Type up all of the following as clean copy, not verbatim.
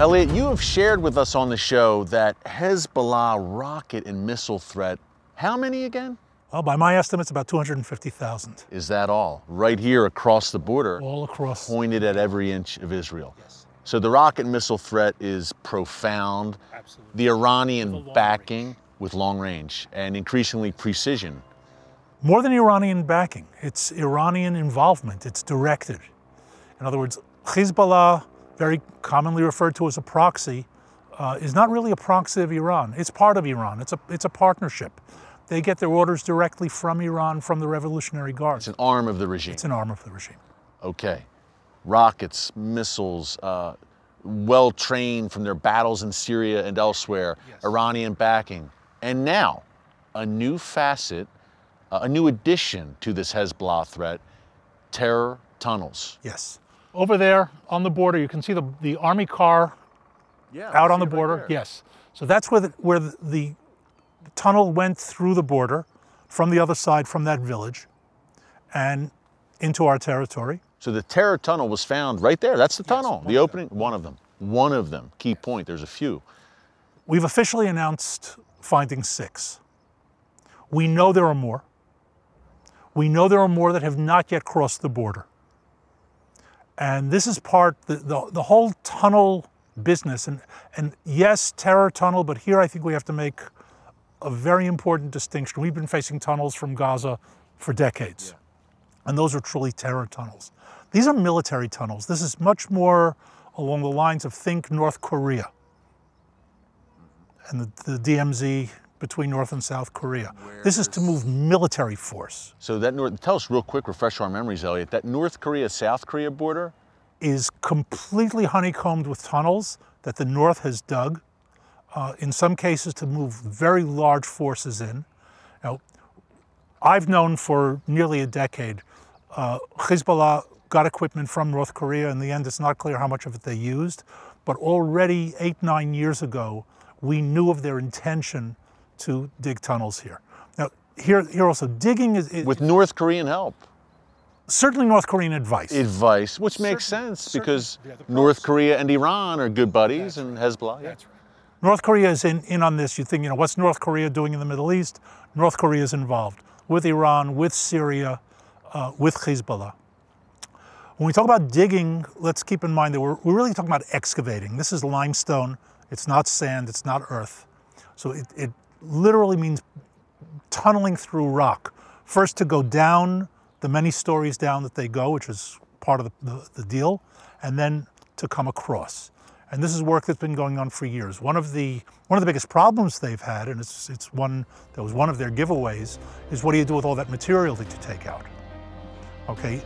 Elliot, you have shared with us on the show that Hezbollah rocket and missile threat, how many again? Well, by my estimates, about 250,000. Is that all? Right here across the border? All across. Pointed at every inch of Israel. Yes. So the rocket and missile threat is profound. Absolutely. The Iranian backing range. with long range and increasingly precision. More than Iranian backing, it's Iranian involvement, it's directed. In other words, Hezbollah, very commonly referred to as a proxy, is not really a proxy of Iran. It's part of Iran, it's a partnership. They get their orders directly from Iran, from the Revolutionary Guard. It's an arm of the regime. It's an arm of the regime. Okay. Rockets, missiles, well-trained from their battles in Syria and elsewhere, yes. Iranian backing. And now, a new facet, a new addition to this Hezbollah threat, terror tunnels. Yes. Over there on the border, you can see the army car out on the border. Right, yes. So that's where the tunnel went through the border from the other side, from that village, and into our territory. So the terror tunnel was found right there. That's the tunnel, the opening, one of them. One of them, key point, there's a few. We've officially announced finding 6. We know there are more. We know there are more that have not yet crossed the border. And this is part, the whole tunnel business, and yes, terror tunnel, but here I think we have to make a very important distinction. We've been facing tunnels from Gaza for decades, and those are truly terror tunnels. These are military tunnels. This is much more along the lines of think North Korea and the DMZ between North and South Korea. This is to move military force. So that tell us real quick, refresh our memories, Elliot, that North Korea-South Korea border is completely honeycombed with tunnels that the North has dug, in some cases to move very large forces in. Now, I've known for nearly a decade, Hezbollah got equipment from North Korea. In the end, it's not clear how much of it they used, but already 8-9 years ago, we knew of their intention to dig tunnels here. Now, here also, digging is with North Korean help. Certainly North Korean advice. Advice, which makes sense because North Korea and Iran are good buddies, and Hezbollah. Yeah. That's right. North Korea is in on this. You think, what's North Korea doing in the Middle East? North Korea is involved with Iran, with Syria, with Hezbollah. When we talk about digging, let's keep in mind that we're really talking about excavating. This is limestone. It's not sand. It's not earth. So it literally means tunneling through rock. First to go down the many stories down that they go, which is part of the deal, and then to come across. And this is work that's been going on for years. One of the biggest problems they've had, and that was one of their giveaways, is what do you do with all that material that you take out? Okay,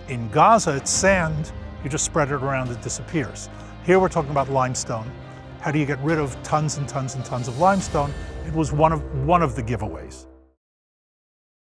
in Gaza it's sand, you just spread it around, it disappears. Here we're talking about limestone. How do you get rid of tons and tons and tons of limestone? It was one of the giveaways.